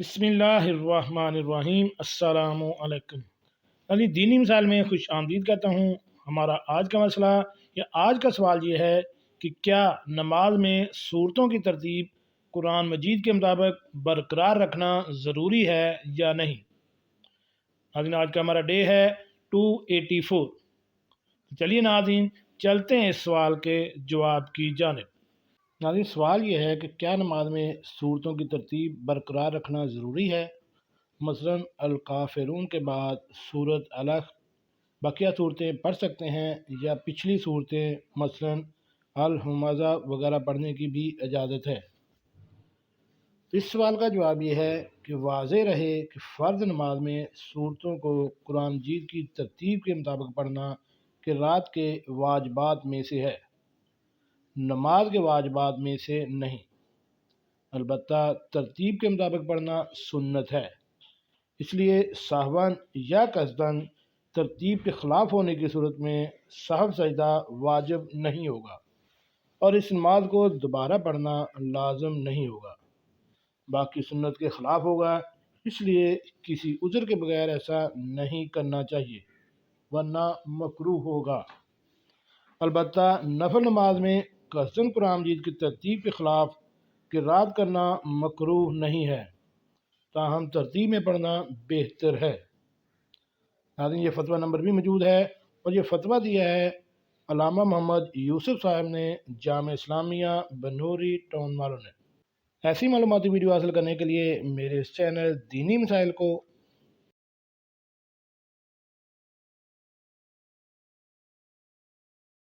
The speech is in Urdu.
بسم اللہ الرحمن الرحیم۔ السلام علیکم۔ علی دینی مثال میں خوش آمدید کہتا ہوں۔ ہمارا آج کا مسئلہ یا آج کا سوال یہ ہے کہ کیا نماز میں سورتوں کی ترتیب قرآن مجید کے مطابق برقرار رکھنا ضروری ہے یا نہیں؟ آج کا ہمارا ڈے ہے 284۔ چلیے ناظرین چلتے ہیں اس سوال کے جواب کی جانب۔ ناظرین سوال یہ ہے کہ کیا نماز میں صورتوں کی ترتیب برقرار رکھنا ضروری ہے؟ مثلا الکافرون کے بعد صورت الگ بقیہ صورتیں پڑھ سکتے ہیں یا پچھلی صورتیں مثلا الہمزہ وغیرہ پڑھنے کی بھی اجازت ہے؟ اس سوال کا جواب یہ ہے کہ واضح رہے کہ فرض نماز میں صورتوں کو قرآن مجید کی ترتیب کے مطابق پڑھنا قرات کے واجبات میں سے ہے، نماز کے واجبات میں سے نہیں۔ البتہ ترتیب کے مطابق پڑھنا سنت ہے، اس لیے سہواً یا قصداً ترتیب کے خلاف ہونے کی صورت میں سہو سجدہ واجب نہیں ہوگا اور اس نماز کو دوبارہ پڑھنا لازم نہیں ہوگا، باقی سنت کے خلاف ہوگا، اس لیے کسی عذر کے بغیر ایسا نہیں کرنا چاہیے ورنہ مکروہ ہوگا۔ البتہ نفل نماز میں قصداً قرآن مجید کی ترتیب کے خلاف قرات کرنا مکروہ نہیں ہے، تاہم ترتیب میں پڑھنا بہتر ہے۔ ناظرین یہ فتویٰ نمبر بھی موجود ہے اور یہ فتویٰ دیا ہے علامہ محمد یوسف صاحب نے جامعہ اسلامیہ بنوری ٹاؤن مالو نے۔ ایسی معلوماتی ویڈیو حاصل کرنے کے لیے میرے اس چینل دینی مسائل کو